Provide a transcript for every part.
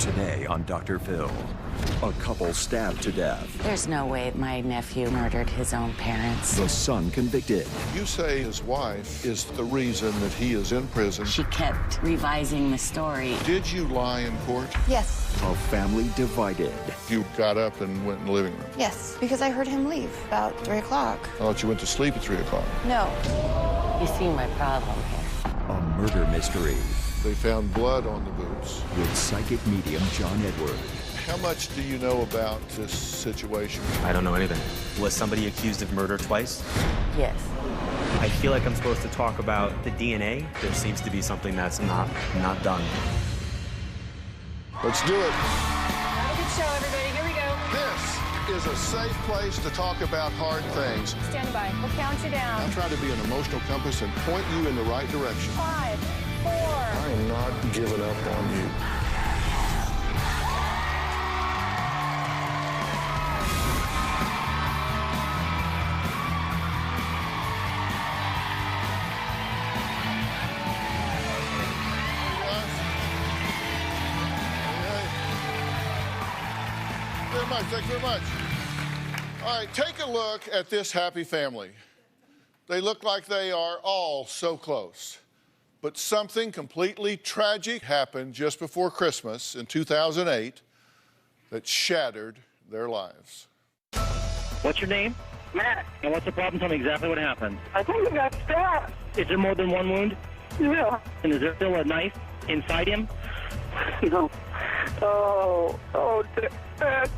Today on Dr. Phil, a couple stabbed to death. There's no way my nephew murdered his own parents. The son convicted. You say his wife is the reason that he is in prison. She kept revising the story. Did you lie in court? Yes. A family divided. You got up and went in the living room. Yes, because I heard him leave about 3 o'clock. I thought you went to sleep at 3 o'clock. No. You see my problem here. A murder mystery They found blood on the boots. with psychic medium John Edward. How much do you know about this situation? I don't know anything. Was somebody accused of murder twice? Yes. I feel like I'm supposed to talk about the DNA. There seems to be something that's not done. Let's do it. Have a good show, everybody. Here we go. This is a safe place to talk about hard things. Stand by. We'll count you down. I'll try to be an emotional compass and point you in the right direction. 5, 4. I am not giving up on you. Thank you very much. All right, take a look at this happy family. They look like they are all so close. But something completely tragic happened just before Christmas in 2008 that shattered their lives. What's your name? Matt, And what's the problem? Tell me exactly what happened. I think he got stabbed. Is there more than one wound? Yeah. And is there still a knife inside him? No. Dad.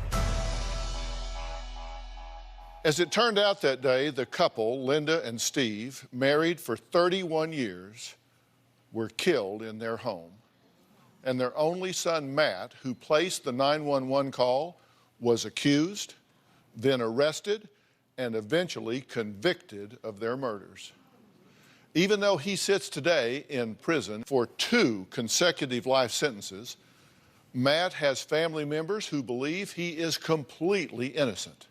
As it turned out that day, the couple, Linda and Steve, married for 31 years, were killed in their home. And their only son, Matt, who placed the 911 call, was accused, then arrested, and eventually convicted of their murders. Even though he sits today in prison for 2 consecutive life sentences, Matt has family members who believe he is completely innocent.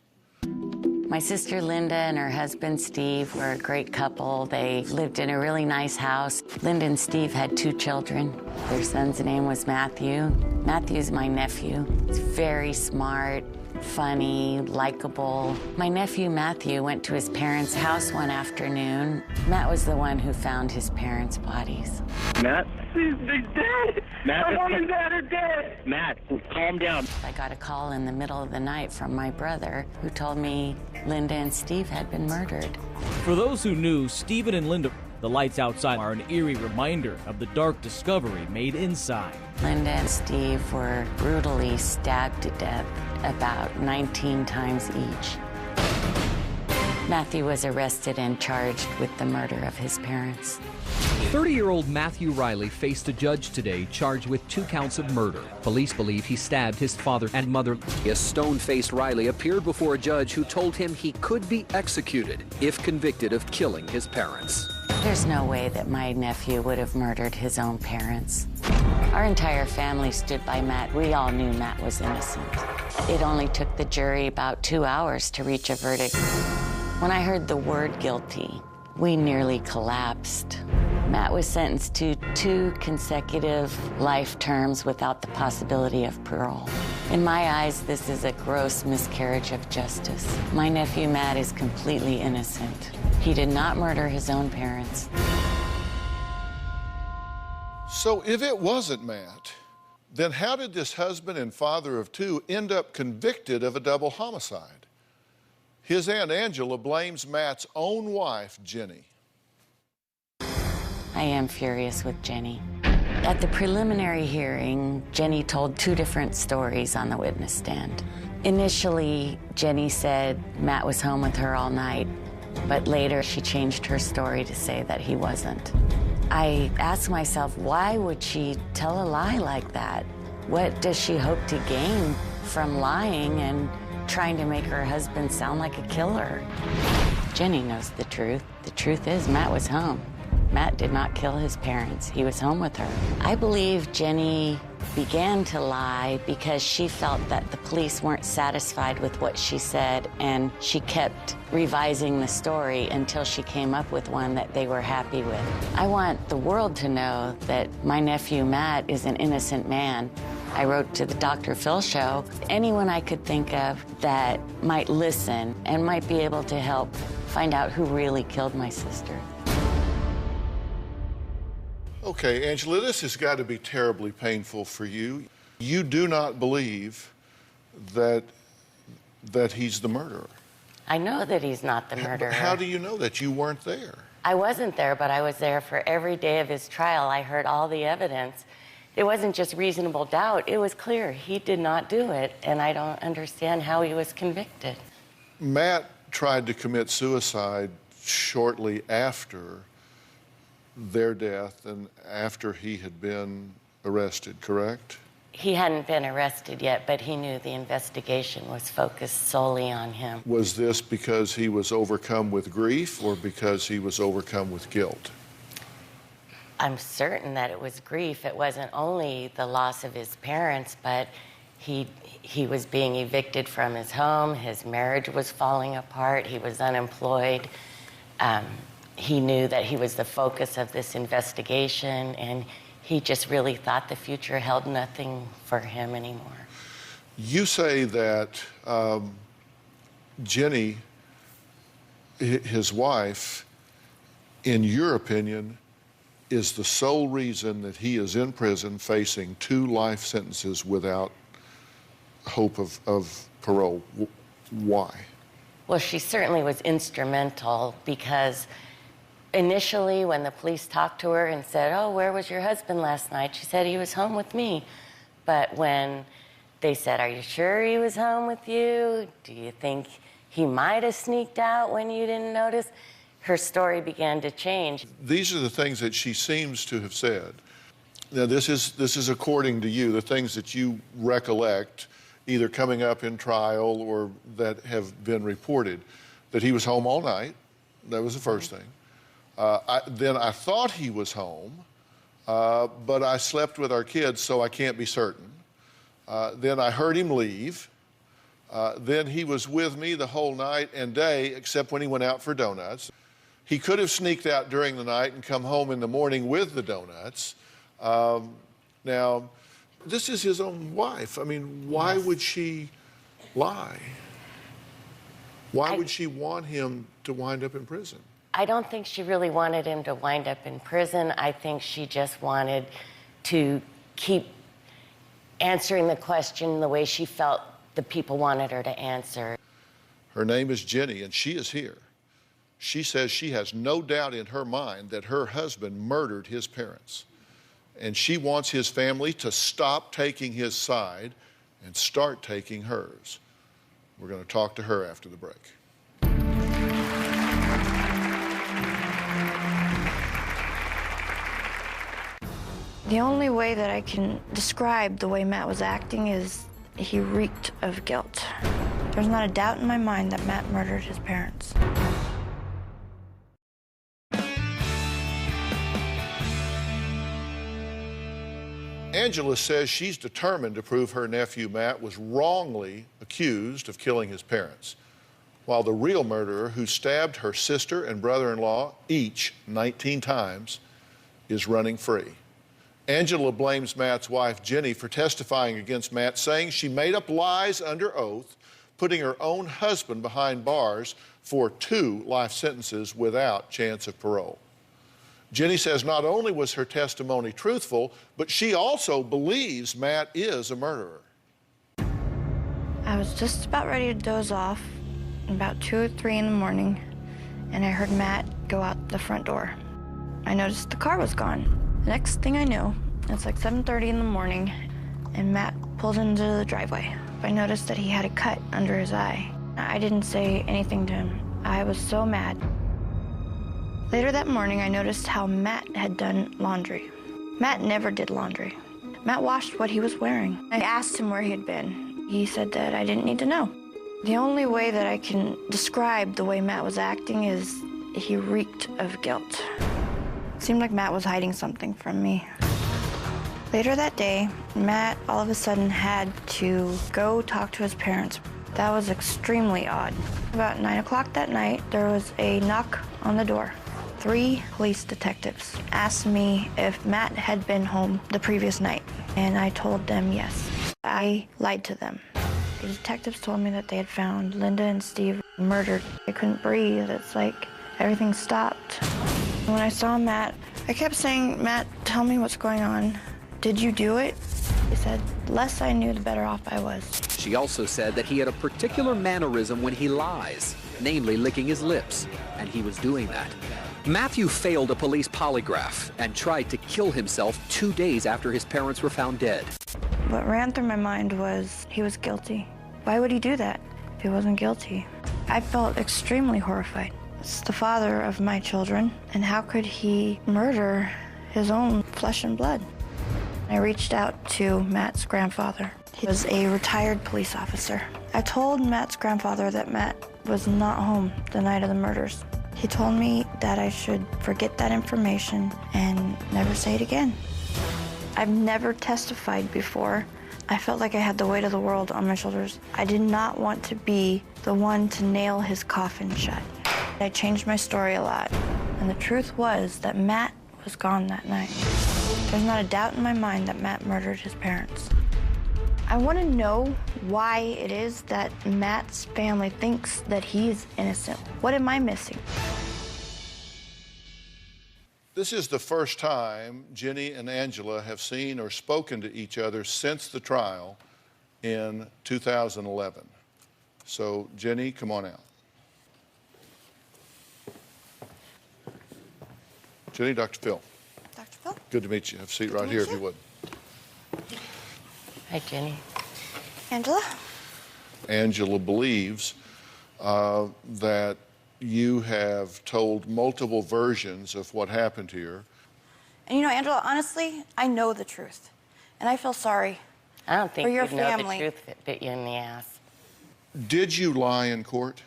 My sister Linda and her husband Steve were a great couple. They lived in a really nice house. Linda and Steve had 2 children. Their son's name was Matthew. Matthew's my nephew. He's very smart, funny, likable. My nephew Matthew went to his parents' house one afternoon. Matt was the one who found his parents' bodies. Matt? He's dead. Matt, My mom and dad are dead. Matt, calm down. I got a call in the middle of the night from my brother who told me Linda and Steve had been murdered. For those who knew Stephen and Linda, the lights outside are an eerie reminder of the dark discovery made inside. Linda and Steve were brutally stabbed to death about 19 times each. Matthew was arrested and charged with the murder of his parents. 30-year-old Matthew Riley faced a judge today charged with 2 counts of murder. Police believe he stabbed his father and mother. A stone-faced Riley appeared before a judge who told him he could be executed if convicted of killing his parents. There's no way that my nephew would have murdered his own parents. Our entire family stood by Matt. We all knew Matt was innocent. It only took the jury about 2 hours to reach a verdict. When I heard the word guilty, we nearly collapsed. Matt was sentenced to 2 consecutive life terms without the possibility of parole. In my eyes, this is a gross miscarriage of justice. My nephew Matt is completely innocent. He did not murder his own parents. So if it wasn't Matt, then how did this husband and father of 2 end up convicted of a double homicide? His Aunt Angela blames Matt's own wife, Jenny. I am furious with Jenny. At the preliminary hearing, Jenny told 2 different stories on the witness stand. Initially, Jenny said Matt was home with her all night, but later she changed her story to say that he wasn't. I asked myself, why would she tell a lie like that? What does she hope to gain from lying and trying to make her husband sound like a killer? Jenny knows the truth. The truth is Matt was home. Matt did not kill his parents. He was home with her. I believe Jenny began to lie because she felt that the police weren't satisfied with what she said, and she kept revising the story until she came up with one that they were happy with. I want the world to know that my nephew Matt is an innocent man I wrote to the Dr. Phil show. Anyone I could think of that might listen and might be able to help find out who really killed my sister. Okay, Angela, this has got to be terribly painful for you. You do not believe that he's the murderer. I know that he's not the murderer. How do you know that? You weren't there. I wasn't there, but I was there for every day of his trial. I heard all the evidence. It wasn't just reasonable doubt. It was clear he did not do it, and I don't understand how he was convicted. Matt tried to commit suicide shortly after their death and after he had been arrested, correct? He hadn't been arrested yet, but he knew the investigation was focused solely on him. Was this because he was overcome with grief or because he was overcome with guilt? I'm certain that it was grief. It wasn't only the loss of his parents, but he was being evicted from his home. His marriage was falling apart. He was unemployed. He knew that he was the focus of this investigation, and he just really thought the future held nothing for him anymore. You say that Jenny, his wife, in your opinion, is the sole reason that he is in prison facing 2 life sentences without hope of parole. Why? Well, she certainly was instrumental because initially, when the police talked to her and said, "Oh, where was your husband last night?" she said, "He was home with me." But when they said, "Are you sure he was home with you? Do you think he might have sneaked out when you didn't notice?" her story began to change. These are the things that she seems to have said. Now, this is according to you, the things that you recollect, either coming up in trial or that have been reported, that he was home all night. That was the first thing. Then I thought he was home, but I slept with our kids, so I can't be certain. Then I heard him leave. Then he was with me the whole night and day, except when he went out for donuts. He could have sneaked out during the night and come home in the morning with the donuts. Now, this is his own wife. I mean, why would she lie? Why would she want him to wind up in prison? I don't think she really wanted him to wind up in prison. I think she just wanted to keep answering the question the way she felt the people wanted her to answer. Her name is Jenny, and she is here. She says she has no doubt in her mind that her husband murdered his parents. And she wants his family to stop taking his side and start taking hers. We're going to talk to her after the break. The only way that I can describe the way Matt was acting is he reeked of guilt. There's not a doubt in my mind that Matt murdered his parents. Angela says she's determined to prove her nephew Matt was wrongly accused of killing his parents, while the real murderer, who stabbed her sister and brother-in-law each 19 times, is running free. Angela blames Matt's wife, Jenny, for testifying against Matt, saying she made up lies under oath, putting her own husband behind bars for 2 life sentences without chance of parole. Jenny says not only was her testimony truthful, but she also believes Matt is a murderer. I was just about ready to doze off, about 2 or 3 in the morning, and I heard Matt go out the front door. I noticed the car was gone. The next thing I knew, it's like 7:30 in the morning, and Matt pulled into the driveway. I noticed that he had a cut under his eye. I didn't say anything to him. I was so mad. Later that morning, I noticed how Matt had done laundry. Matt never did laundry. Matt washed what he was wearing. I asked him where he had been. He said that I didn't need to know. The only way that I can describe the way Matt was acting is he reeked of guilt. It seemed like Matt was hiding something from me. Later that day, Matt all of a sudden had to go talk to his parents. That was extremely odd. About 9 o'clock that night, there was a knock on the door. 3 police detectives asked me if Matt had been home the previous night, and I told them yes. I lied to them. The detectives told me that they had found Linda and Steve murdered. I couldn't breathe. It's like everything stopped. When I saw Matt, I kept saying, "Matt, tell me what's going on. Did you do it?" He said, "The less I knew, the better off I was." She also said that he had a particular mannerism when he lies, namely licking his lips, and he was doing that. Matthew failed a police polygraph and tried to kill himself 2 days after his parents were found dead. What ran through my mind was he was guilty. Why would he do that if he wasn't guilty? I felt extremely horrified. It's the father of my children, and how could he murder his own flesh and blood? I reached out to Matt's grandfather. He was a retired police officer. I told Matt's grandfather that Matt was not home the night of the murders. He told me that I should forget that information and never say it again. I've never testified before. I felt like I had the weight of the world on my shoulders. I did not want to be the one to nail his coffin shut. I changed my story a lot, and the truth was that Matt was gone that night. There's not a doubt in my mind that Matt murdered his parents. I want to know why it is that Matt's family thinks that he's innocent. What am I missing? This is the first time Jenny and Angela have seen or spoken to each other since the trial in 2011. So, Jenny, come on out. Jenny, Dr. Phil. Dr. Phil? Good to meet you. Have a seat right here if you would. Hi, Jenny. Angela? Angela believes that you have told multiple versions of what happened here. And you know, Angela, honestly, I know the truth. And I feel sorry I don't think for your you'd know family. the truth if it bit you in the ass. Did you lie in court?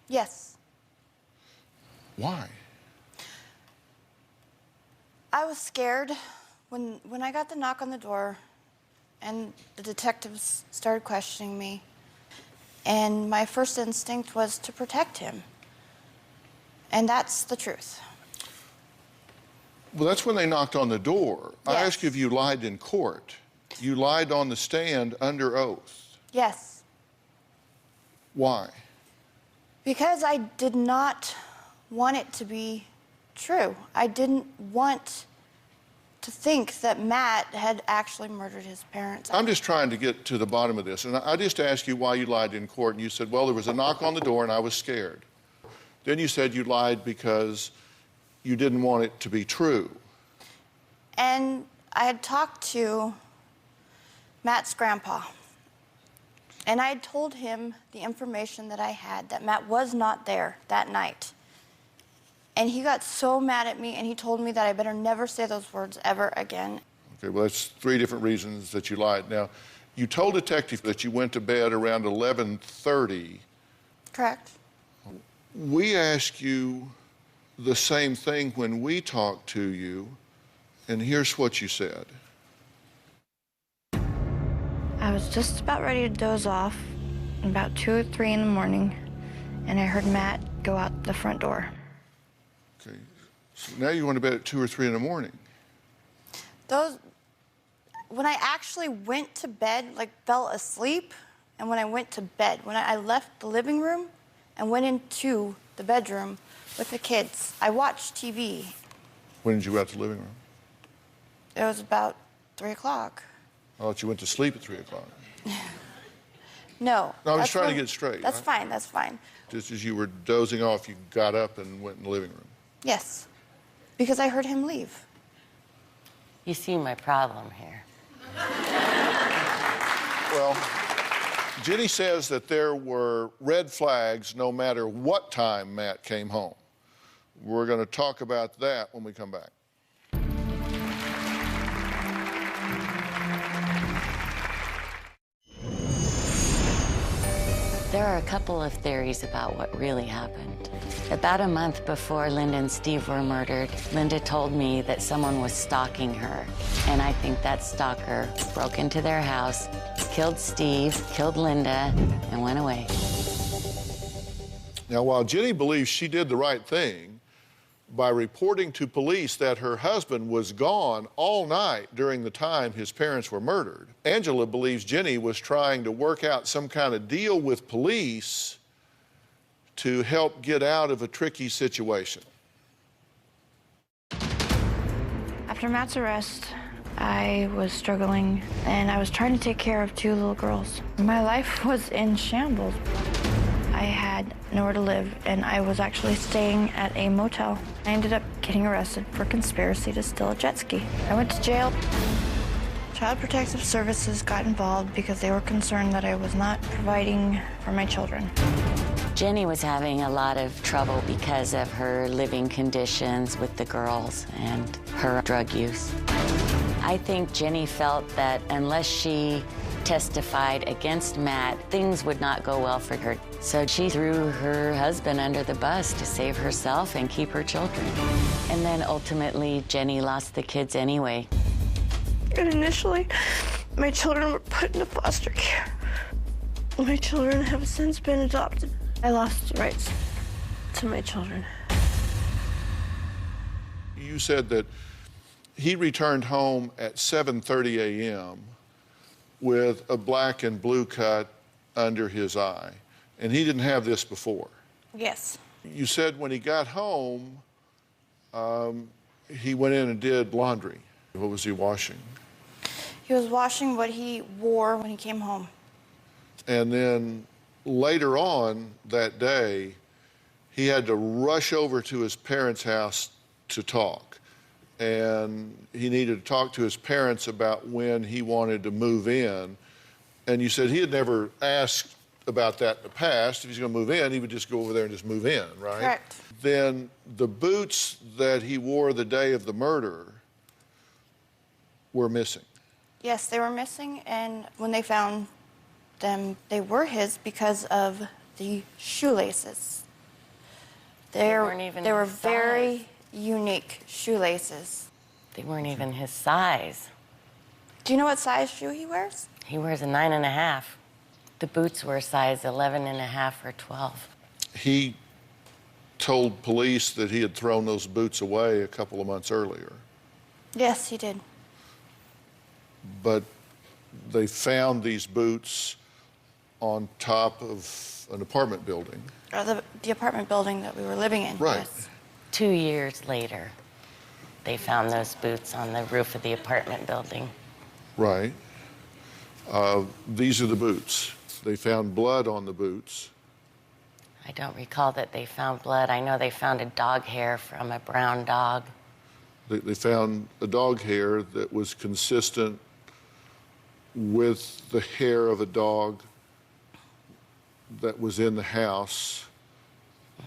Yes. Why? I was scared when I got the knock on the door and the detectives started questioning me. And my first instinct was to protect him. And that's the truth. Well, that's when they knocked on the door. Yes. I asked you if you lied in court. You lied on the stand under oath. Yes. Why? Because I did not want it to be true. I didn't want to think that Matt had actually murdered his parents. I'm just trying to get to the bottom of this. And I just asked you why you lied in court, and you said, well, there was a knock on the door and I was scared. Then you said you lied because you didn't want it to be true. And I had talked to Matt's grandpa. And I had told him the information that I had, that Matt was not there that night. And he got so mad at me, and he told me that I better never say those words ever again. Okay, well, that's 3 different reasons that you lied. Now, you told detective that you went to bed around 11:30. Correct. We asked you the same thing when we talked to you, and here's what you said. I was just about ready to doze off, about 2 or 3 in the morning, and I heard Matt go out the front door. Okay, so now you went to bed at 2 or 3 in the morning. When I actually went to bed, like fell asleep, and when I went to bed, when I left the living room and went into the bedroom with the kids, I watched TV. When did you go out to the living room? It was about 3 o'clock. I thought you went to sleep at 3 o'clock. No. No, I was trying to get it straight. That's right? fine, that's fine. Just as you were dozing off, you got up and went in the living room. Yes, because I heard him leave. You see my problem here. Well, Jenny says that there were red flags no matter what time Matt came home. We're going to talk about that when we come back. There are a couple of theories about what really happened. About a month before Linda and Steve were murdered, Linda told me that someone was stalking her. And I think that stalker broke into their house, killed Steve, killed Linda, and went away. Now, while Jenny believes she did the right thing by reporting to police that her husband was gone all night during the time his parents were murdered. Angela believes Jenny was trying to work out some kind of deal with police to help get out of a tricky situation. After Matt's arrest, I was struggling, and I was trying to take care of 2 little girls. My life was in shambles. I had nowhere to live, and I was actually staying at a motel. I ended up getting arrested for conspiracy to steal a jet ski. I went to jail. Child Protective Services got involved because they were concerned that I was not providing for my children. Jenny was having a lot of trouble because of her living conditions with the girls and her drug use. I think Jenny felt that unless she testified against Matt, things would not go well for her. So she threw her husband under the bus to save herself and keep her children. And then ultimately, Jenny lost the kids anyway. And initially, my children were put into foster care. My children have since been adopted. I lost rights to my children. You said that he returned home at 7:30 a.m. with a black and blue cut under his eye, and he didn't have this before. Yes. You said when he got home, he went in and did laundry. What was he washing? He was washing what he wore when he came home. And then later on that day, he had to rush over to his parents' house to talk. And he needed to talk to his parents about when he wanted to move in. And you said he had never asked about that in the past. If he's going to move in, he would just go over there and just move in, right? Correct. Then the boots that he wore the day of the murder were missing. Yes, they were missing, and when they found them, they were his because of the shoelaces. They were very unique shoelaces. They weren't even his size. Do you know what size shoe he wears? He wears a 9.5. The boots were a size 11.5 or 12. He told police that he had thrown those boots away a couple of months earlier. Yes, he did. But they found these boots on top of an apartment building. The apartment building that we were living in. Right. Yes. 2 years later, they found those boots on the roof of the apartment building. Right. These are the boots. They found blood on the boots. I don't recall that they found blood. I know they found a dog hair from a brown dog. They found a dog hair that was consistent with the hair of a dog that was in the house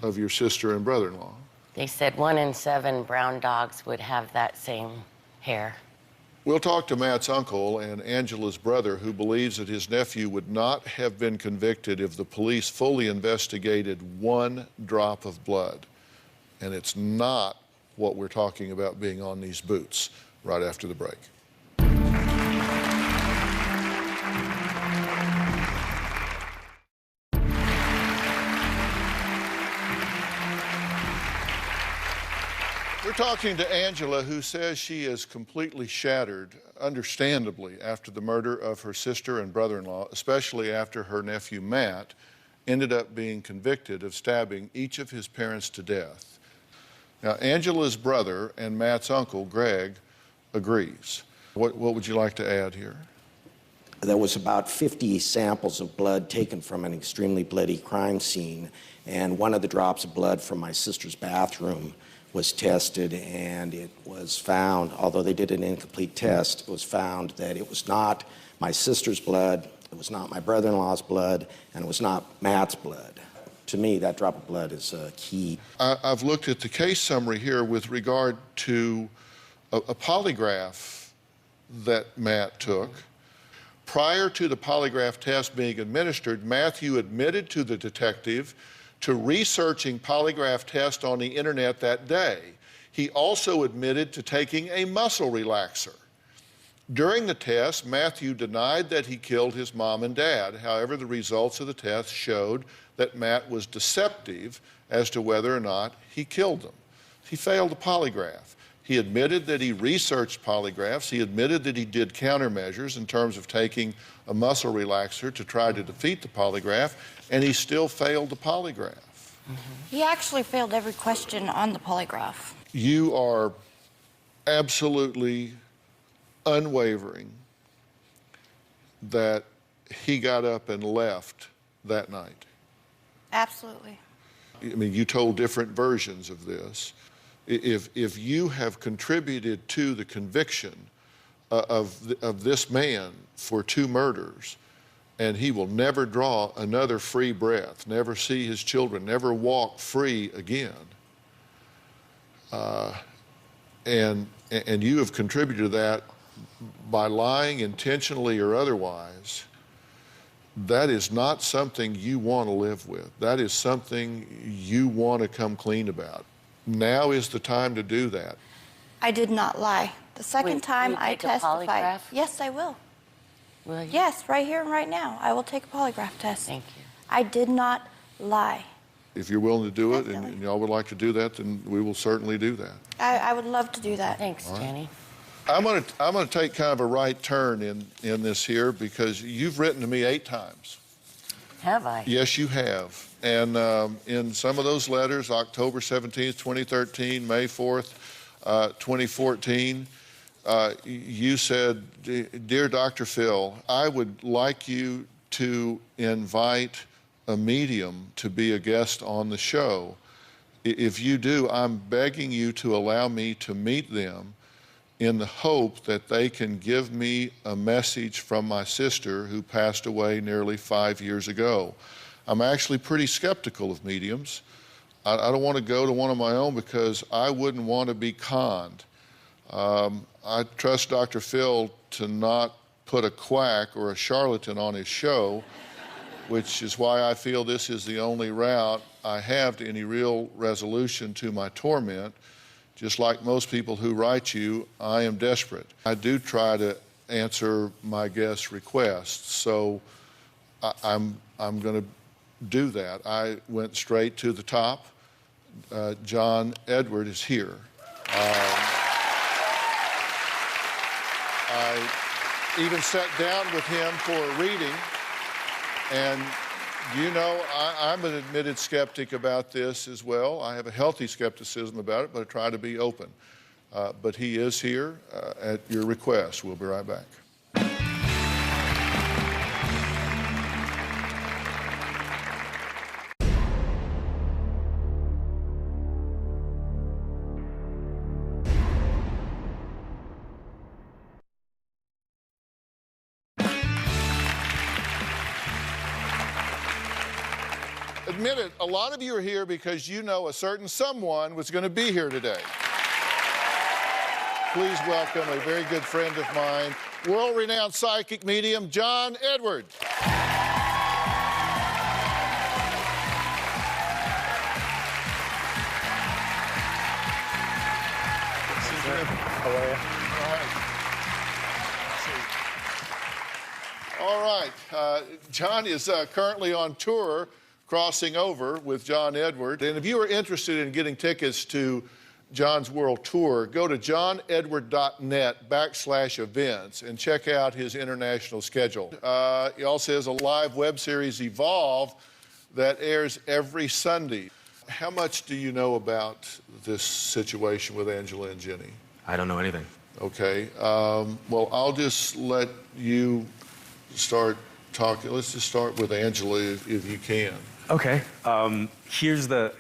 of your sister and brother-in-law. They said 1 in 7 brown dogs would have that same hair. We'll talk to Matt's uncle and Angela's brother, who believes that his nephew would not have been convicted if the police fully investigated 1 drop of blood. And it's not what we're talking about being on these boots right after the break. We're talking to Angela, who says she is completely shattered, understandably, after the murder of her sister and brother-in-law, especially after her nephew Matt ended up being convicted of stabbing each of his parents to death. Now, Angela's brother and Matt's uncle, Greg, agrees. What would you like to add here? There was about 50 samples of blood taken from an extremely bloody crime scene, and one of the drops of blood from my sister's bathroom was tested, and it was found, although they did an incomplete test, it was found that it was not my sister's blood, it was not my brother-in-law's blood, and it was not Matt's blood. To me, that drop of blood is key. I've looked at the case summary here with regard to a polygraph that Matt took. Prior to the polygraph test being administered, Matthew admitted to the detective to researching polygraph tests on the internet that day. He also admitted to taking a muscle relaxer. During the test, Matthew denied that he killed his mom and dad. However, the results of the test showed that Matt was deceptive as to whether or not he killed them. He failed the polygraph. He admitted that he researched polygraphs. He admitted that he did countermeasures in terms of taking a muscle relaxer to try to defeat the polygraph, and he still failed the polygraph. He actually failed every question on the polygraph. You are absolutely unwavering that he got up and left that night. Absolutely. I mean, you told different versions of this. If you have contributed to the conviction of this man for 2 murders, and he will never draw another free breath, never see his children, never walk free again, and you have contributed to that by lying intentionally or otherwise, that is not something you want to live with. That is something you want to come clean about. Now is the time to do that. I did not lie. The second time I take a testified. polygraph? Yes, I will. Will you? Yes, right here and right now. I will take a polygraph test. Thank you. I did not lie. If you're willing to do it and y'all would like to do that, then we will certainly do that. I would love to do that. Thanks, Jenny. I'm gonna take kind of a right turn in this here because you've written to me 8 times. Have I? Yes, you have. And in some of those letters, October 17th, 2013, May 4th, 2014, you said, "Dear Dr. Phil, I would like you to invite a medium to be a guest on the show. If you do, I'm begging you to allow me to meet them in the hope that they can give me a message from my sister who passed away nearly 5 years ago." I'm actually pretty skeptical of mediums. I don't want to go to one of my own because I wouldn't want to be conned. I trust Dr. Phil to not put a quack or a charlatan on his show, which is why I feel this is the only route I have to any real resolution to my torment. Just like most people who write you, I am desperate. I do try to answer my guests' requests, so I'm going to do that. I went straight to the top. John Edward is here. I even sat down with him for a reading, and you know, I'm an admitted skeptic about this as well. I have a healthy skepticism about it, but I try to be open. But he is here at your request. We'll be right back. Admit it, a lot of you are here because you know a certain someone was going to be here today. Please welcome a very good friend of mine, world-renowned psychic medium, John Edward. How are you? All right. John is currently on tour, crossing over with John Edward. And if you are interested in getting tickets to John's world tour, go to johnedward.net/events and check out his international schedule. He also has a live web series, Evolve, that airs every Sunday. How much do you know about this situation with Angela and Jenny? I don't know anything. Okay. Well, I'll just let you start talking. Let's just start with Angela if you can. Okay. Here's the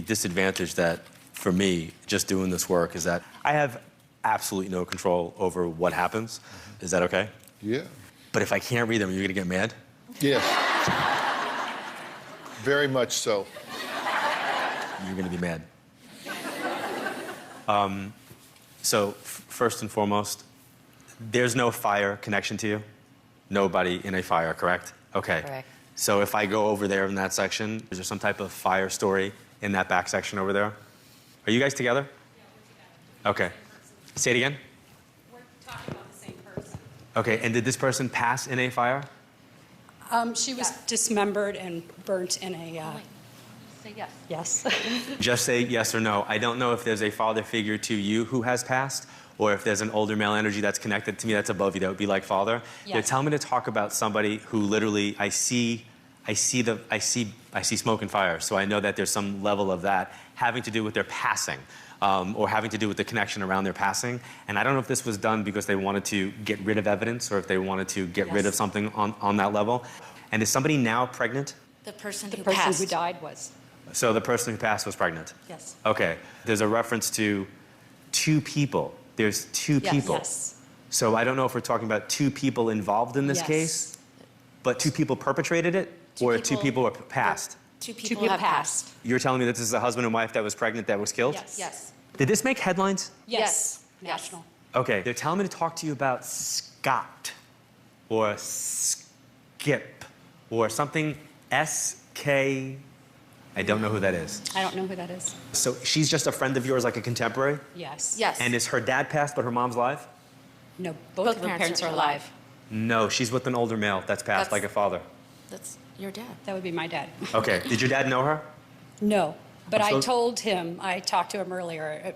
disadvantage that, for me, just doing this work is that I have absolutely no control over what happens. Is that okay? Yeah. But if I can't read them, you're gonna get mad? Yes. Very much so. You're gonna be mad. So first and foremost, there's no fire connection to you? Nobody in a fire, correct? Okay. Correct. So if I go over there in that section, is there some type of fire story in that back section over there? Are you guys together? Yeah, we're together. Okay. Say it again. We're talking about the same person. Okay, and did this person pass in a fire? She was dismembered and burnt in a say yes. Yes. Just say yes or no. I don't know if there's a father figure to you who has passed, or if there's an older male energy that's connected to me that's above you that would be like father. Yes. They're telling me to talk about somebody who literally I see smoke and fire, so I know that there's some level of that having to do with their passing, or having to do with the connection around their passing. And I don't know if this was done because they wanted to get rid of evidence or if they wanted to get rid of something on that level. And is somebody now pregnant? The person who died was. So the person who passed was pregnant? Yes. Okay. There's a reference to two people. There's two people. Yes. So I don't know if we're talking about two people involved in this case, but two people perpetrated it, or two people were passed? Two people have passed. You're telling me that this is a husband and wife that was pregnant that was killed? Yes. Yes. Did this make headlines? Yes. National. Okay, they're telling me to talk to you about Scott, or Skip, or something S-K, I don't know who that is. I don't know who that is. So she's just a friend of yours, like a contemporary? Yes. Yes. And is her dad passed, but her mom's alive? No, both of her parents are alive. No, she's with an older male that's passed, like a father. That's your dad. That would be my dad. Okay, did your dad know her? No, but I told him, I talked to him earlier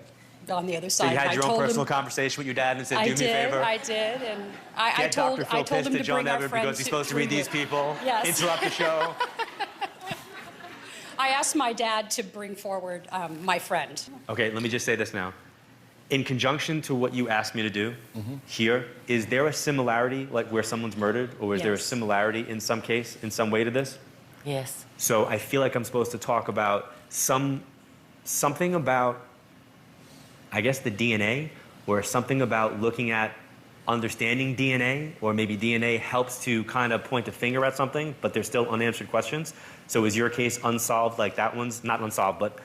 on the other side. So you had your own personal conversation with your dad and said, do me a favor? I did, and I told him to bring our friend because he's supposed to read these people, Yes. interrupt the show. I asked my dad to bring forward my friend. Okay, let me just say this now. In conjunction to what you asked me to do here, is there a similarity, like where someone's murdered, or is there a similarity in some case, in some way to this? Yes. So I feel like I'm supposed to talk about something about, I guess, the DNA, or something about looking at understanding DNA, or maybe DNA helps to kind of point a finger at something, but there's still unanswered questions. So is your case unsolved, like that one's not unsolved, but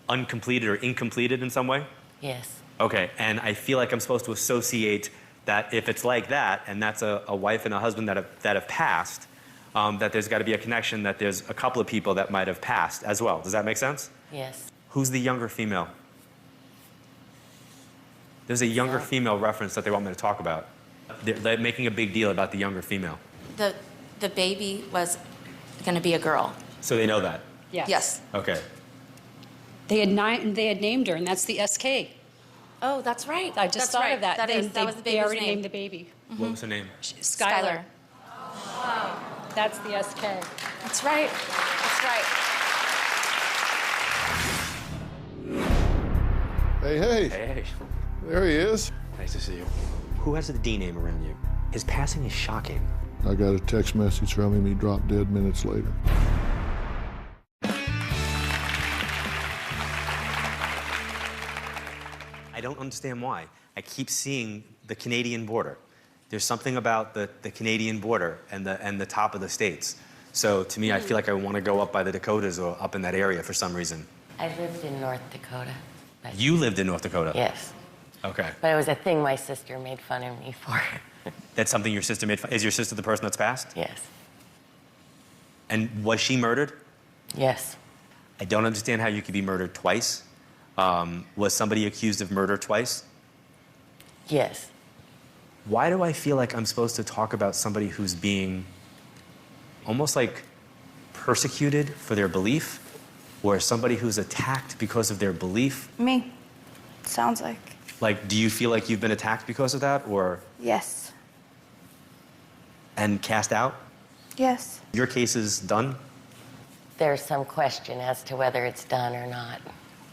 uncompleted or incompleted in some way? Yes. Okay, and I feel like I'm supposed to associate that if it's like that, and that's a wife and a husband that have passed, that there's got to be a connection, that there's a couple of people that might have passed as well. Does that make sense? Yes. Who's the younger female? There's a younger female reference that they want me to talk about. They're making a big deal about the younger female. The baby was going to be a girl. So they know that? Yes. Yes. Okay. They had named her, and that's the SK. Oh, that's right. I just thought of that. That was the baby's They already name. named the baby. What was her name? Skylar. That's the SK. That's right. That's right. Hey, hey. Hey. There he is. Nice to see you. Who has the D name around you? His passing is shocking. I got a text message from him. He dropped dead minutes later. I don't understand why. I keep seeing the Canadian border. There's something about the Canadian border and the top of the states. So to me, I feel like I want to go up by the Dakotas or up in that area for some reason. I lived in North Dakota. You lived in North Dakota? Yes. Okay. But it was a thing my sister made fun of me for. That's something your sister made fun. Is your sister the person that's passed? Yes. And was she murdered? Yes. I don't understand how you could be murdered twice. Was somebody accused of murder twice? Yes. Why do I feel like I'm supposed to talk about somebody who's being almost like persecuted for their belief, or somebody who's attacked because of their belief? Me. Sounds like. Like, do you feel like you've been attacked because of that, or? Yes. And cast out? Yes. Your case is done? There's some question as to whether it's done or not.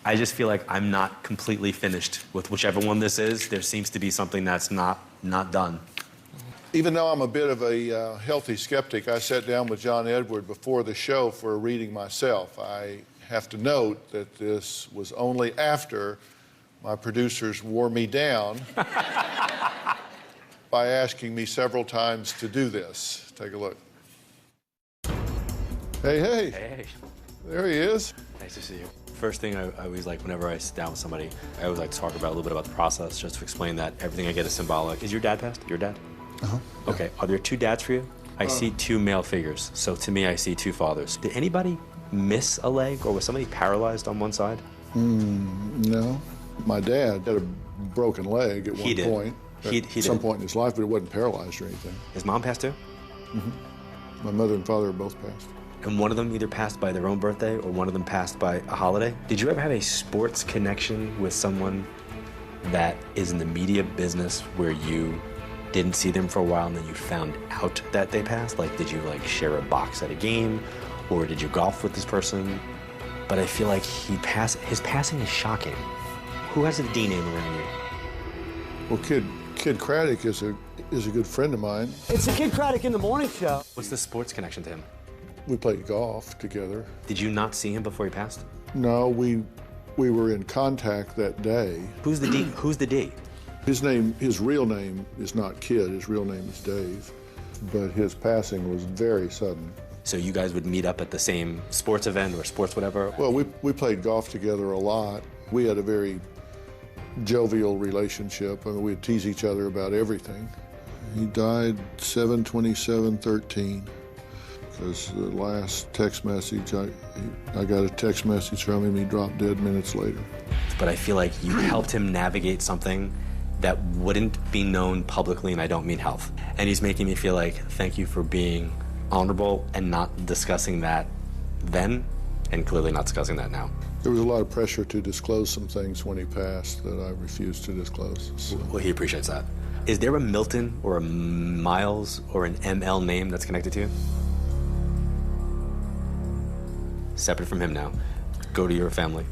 I just feel like I'm not completely finished with whichever one this is. There seems to be something that's not done. Even though I'm a bit of a healthy skeptic, I sat down with John Edward before the show for a reading myself. I have to note that this was only after my producers wore me down by asking me several times to do this. Take a look. Hey, hey. Hey. There he is. Nice to see you. First thing I always like whenever I sit down with somebody, I always like to talk about a little bit about the process, just to explain that everything I get is symbolic. Is your dad passed? Your dad? Uh-huh. Okay. Are there two dads for you? I see two male figures. So to me, I see two fathers. Did anybody miss a leg, or was somebody paralyzed on one side? No. My dad had a broken leg at one point. At some point in his life, but it wasn't paralyzed or anything. His mom passed too? Mm-hmm. My mother and father are both passed. and one of them either passed by their own birthday or one of them passed by a holiday. Did you ever have a sports connection with someone that is in the media business where you didn't see them for a while and then you found out that they passed? Like, did you like share a box at a game, or did you golf with this person? But I feel like his passing is shocking. Who has a D name around you? Well, Kid Craddock is a good friend of mine. It's the Kid Craddock in the morning show. What's the sports connection to him? We played golf together. Did you not see him before he passed? No, we were in contact that day. Who's the D? Who's the D? His real name is not Kid. His real name is Dave. But his passing was very sudden. So you guys would meet up at the same sports event or sports whatever? Well, we played golf together a lot. We had a very jovial relationship. I mean, we'd tease each other about everything. He died 7/27/13. Because the last text message, I got a text message from him, he dropped dead minutes later. But I feel like you helped him navigate something that wouldn't be known publicly, and I don't mean health. And he's making me feel like, thank you for being honorable and not discussing that then, and clearly not discussing that now. There was a lot of pressure to disclose some things when he passed that I refused to disclose. So. Well, he appreciates that. Is there a Milton or a Miles or an ML name that's connected to you? Separate from him now. Go to your family.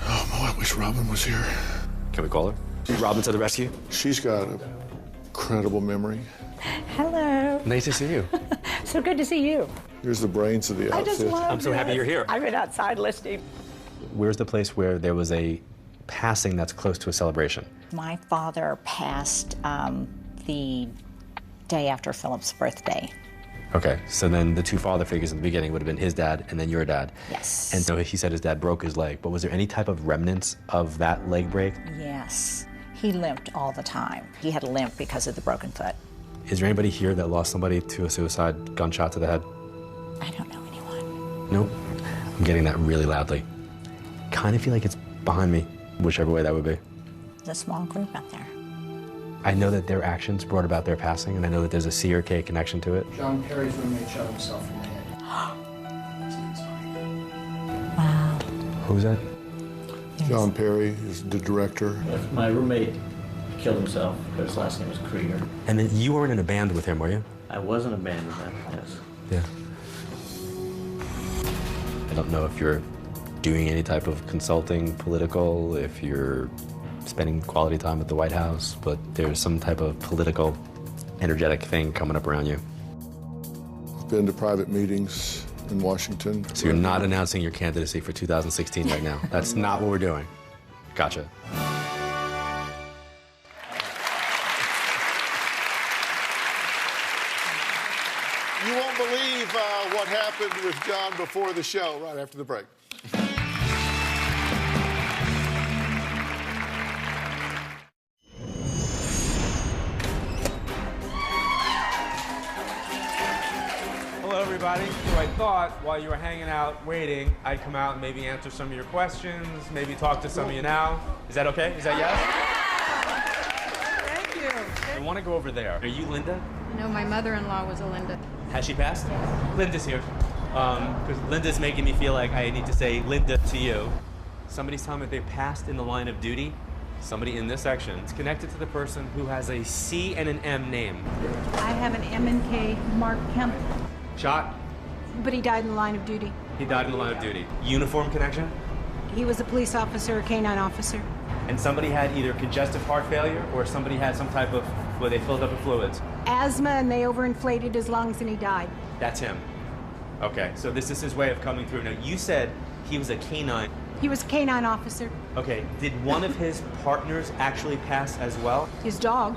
Oh, boy, I wish Robin was here. Can we call her? Robin to the rescue? She's got an incredible memory. Hello. Nice to see you. So good to see you. Here's the brains of the outfit. I just love I'm so happy you're here. I've been outside listening. Where's the place where there was a passing that's close to a celebration? My father passed the day after Philip's birthday. Okay, so then the two father figures in the beginning would have been his dad and then your dad. Yes. And so he said his dad broke his leg, but was there any type of remnants of that leg break? Yes. He limped all the time. He had a limp because of the broken foot. Is there anybody here that lost somebody to a suicide gunshot to the head? I don't know anyone. Nope. I'm getting that really loudly. Kind of feel like it's behind me, whichever way that would be. There's a small group out there. I know that their actions brought about their passing, and I know that there's a C or K connection to it. John Perry's roommate shot himself in the head. Wow. Who's that? John Perry is the director. My roommate killed himself. His last name was Krieger. And then you weren't in a band with him, were you? I was in a band with him, yes. Yeah. I don't know if you're doing any type of consulting, political, if you're spending quality time at the White House, but there's some type of political, energetic thing coming up around you. I've been to private meetings in Washington. So you're not announcing your candidacy for 2016 right now? That's not what we're doing. Gotcha. You won't believe what happened with John before the show, right after the break. Hello, everybody. So I thought while you were hanging out, waiting, I'd come out and maybe answer some of your questions, maybe talk to some of you now. Is that okay? Is that yes? Thank you. I want to go over there. Are you Linda? No, my mother-in-law was a Linda. Has she passed? Yes. Linda's here. Because Linda's making me feel like I need to say Linda to you. Somebody's telling me they passed in the line of duty. Somebody in this section. It's connected to the person who has a C and an M name. I have an M and K, Mark Kemp, Shot. but he died in the line of duty. He died in the line of duty. Uniform connection. He was a police officer, a canine officer. And somebody had either congestive heart failure or somebody had some type of, where they filled up with fluids. Asthma, and they overinflated his lungs, and he died. That's him. Okay, so this is his way of coming through. Now, you said he was a canine. He was a canine officer. Okay, did one of his partners actually pass as well? His dog.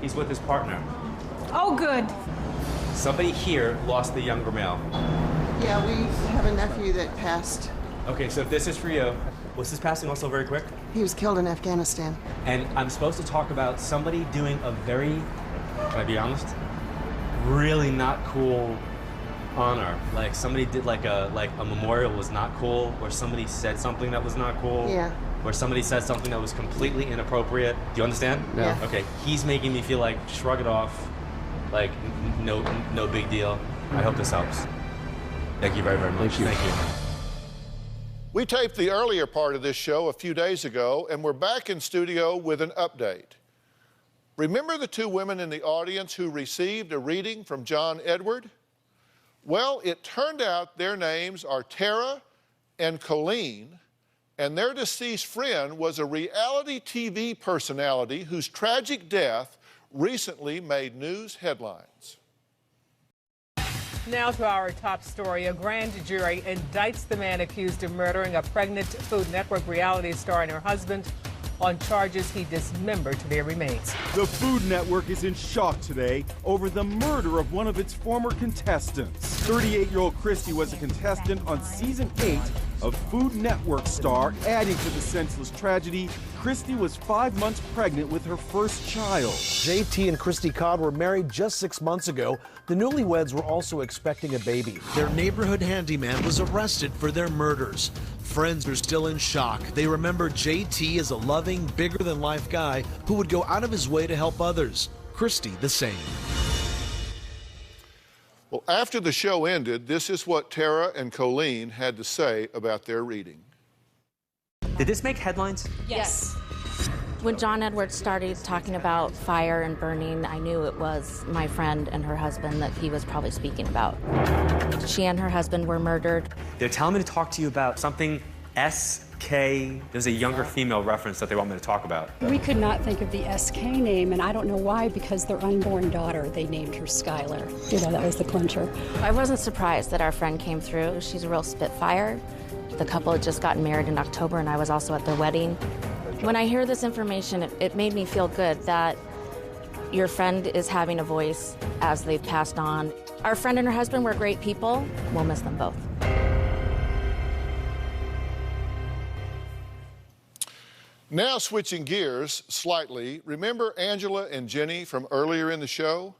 He's with his partner. Oh, good. Somebody here lost the younger male. Yeah, we have a nephew that passed. Okay, so if this is for you, was his passing also very quick? He was killed in Afghanistan. And I'm supposed to talk about somebody doing a very, can I be honest, really not cool honor. Like somebody did like a memorial was not cool, or somebody said something that was not cool. Yeah. Or somebody said something that was completely inappropriate. Do you understand? Yeah. Okay, he's making me feel like shrug it off, like no big deal. I hope this helps. Thank you very, very much. Thank you. We taped the earlier part of this show a few days ago, and we're back in studio with an update. Remember the two women in the audience who received a reading from John Edward? Well, it turned out their names are Tara and Colleen, and their deceased friend was a reality TV personality whose tragic death recently made news headlines. Now to our top story. A grand jury indicts the man accused of murdering a pregnant Food Network reality star and her husband on charges he dismembered their remains. The Food Network is in shock today over the murder of one of its former contestants. 38-year-old Christy was a contestant on season 8 of Food Network star. Adding to the senseless tragedy, Christy was 5 months pregnant with her first child. JT and Christy Codd were married just 6 months ago. The newlyweds were also expecting a baby. Their neighborhood handyman was arrested for their murders. Friends are still in shock. They remember JT as a loving, bigger-than-life guy who would go out of his way to help others. Christy, the same. Well, after the show ended, this is what Tara and Colleen had to say about their reading. Did this make headlines? Yes. When John Edwards started talking about fire and burning, I knew it was my friend and her husband that he was probably speaking about. She and her husband were murdered. They're telling me to talk to you about something SK. There's a younger female reference that they want me to talk about. We could not think of the SK name, and I don't know why, because their unborn daughter, they named her Skylar. You know, that was the clincher. I wasn't surprised that our friend came through. She's a real spitfire. The couple had just gotten married in October, and I was also at their wedding. When I hear this information, it made me feel good that your friend is having a voice as they've passed on. Our friend and her husband were great people. We'll miss them both. Now switching gears slightly, remember Angela and Jenny from earlier in the show?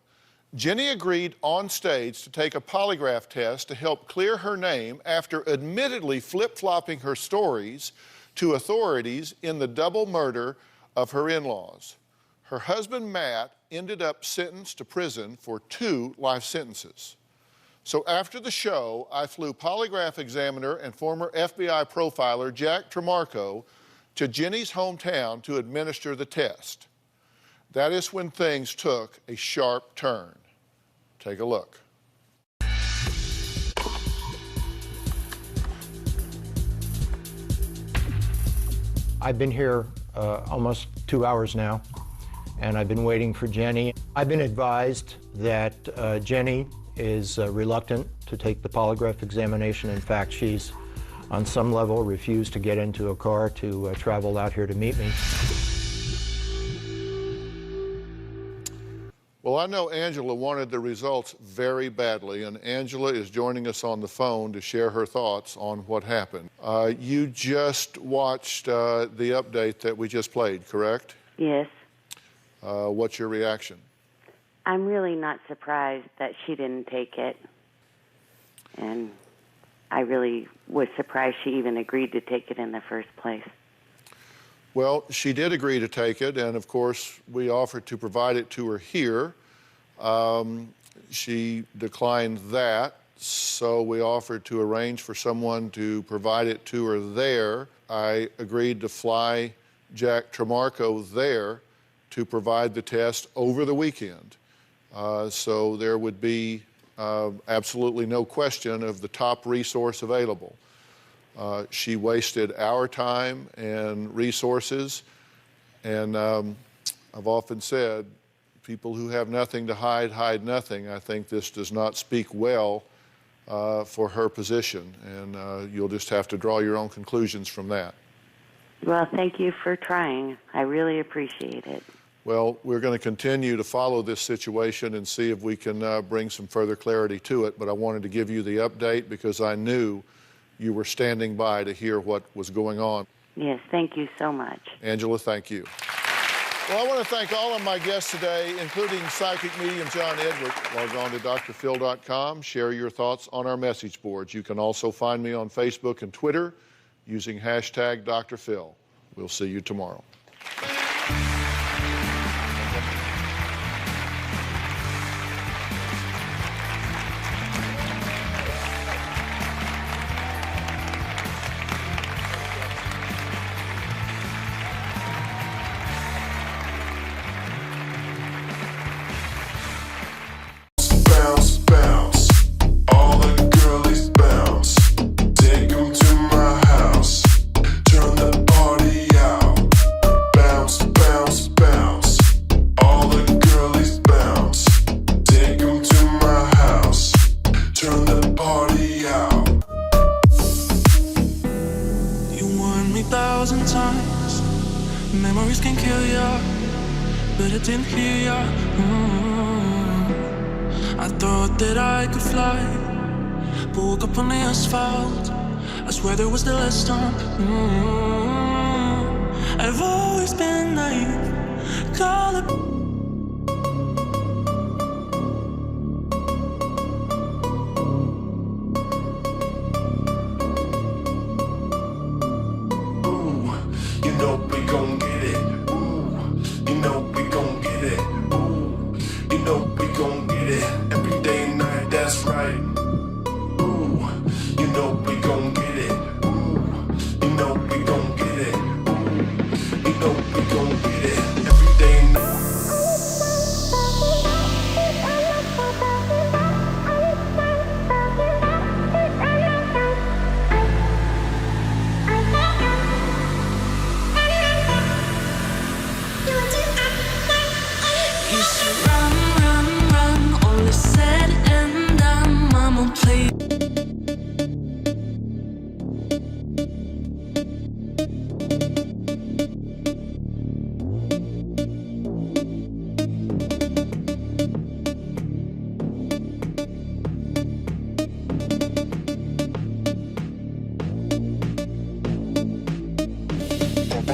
Jenny agreed on stage to take a polygraph test to help clear her name after admittedly flip-flopping her stories to authorities in the double murder of her in-laws. Her husband, Matt, ended up sentenced to prison for 2 life sentences. So after the show, I flew polygraph examiner and former FBI profiler Jack Tremarco to Jenny's hometown to administer the test. That is when things took a sharp turn. Take a look. I've been here almost 2 hours now, and I've been waiting for Jenny. I've been advised that Jenny is reluctant to take the polygraph examination. In fact, she's on some level refused to get into a car to travel out here to meet me. Well, I know Angela wanted the results very badly, and Angela is joining us on the phone to share her thoughts on what happened. You just watched the update that we just played, correct? Yes. What's your reaction? I'm really not surprised that she didn't take it. And I really was surprised she even agreed to take it in the first place. Well, she did agree to take it, and of course, we offered to provide it to her here. She declined that, so we offered to arrange for someone to provide it to her there. I agreed to fly Jack Tremarco there to provide the test over the weekend. So there would be absolutely no question of the top resource available. She wasted our time and resources, and I've often said, people who have nothing to hide, hide nothing. I think this does not speak well for her position, and you'll just have to draw your own conclusions from that. Well, thank you for trying. I really appreciate it. Well, we're going to continue to follow this situation and see if we can bring some further clarity to it, but I wanted to give you the update because I knew you were standing by to hear what was going on. Yes, thank you so much. Angela, thank you. Well, I want to thank all of my guests today, including psychic medium John Edward. Log on to drphil.com. Share your thoughts on our message boards. You can also find me on Facebook and Twitter using hashtag Dr. Phil. We'll see you tomorrow. but I didn't hear ya. I thought that I could fly, but woke up on the asphalt. I swear there was the last time. I've always been naive. Call it. You know we gon' get it. Ooh, you know we gon' get it. Ooh, you know we gon' get it. Every day and night, that's right.